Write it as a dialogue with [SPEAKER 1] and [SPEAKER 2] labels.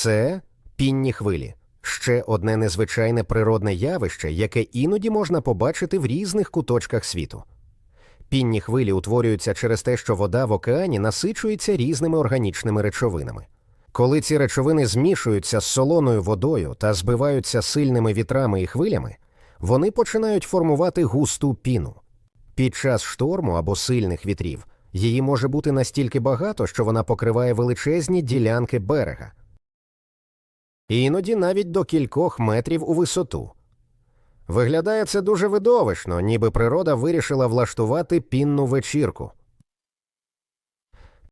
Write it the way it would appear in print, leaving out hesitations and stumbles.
[SPEAKER 1] Це пінні хвилі. Ще одне незвичайне природне явище, яке іноді можна побачити в різних куточках світу. Пінні хвилі утворюються через те, що вода в океані насичується різними органічними речовинами. Коли ці речовини змішуються з солоною водою та збиваються сильними вітрами і хвилями, вони починають формувати густу піну. Під час шторму або сильних вітрів її може бути настільки багато, що вона покриває величезні ділянки берега. Іноді навіть до кількох метрів у висоту. Виглядає це дуже видовищно, ніби природа вирішила влаштувати пінну вечірку.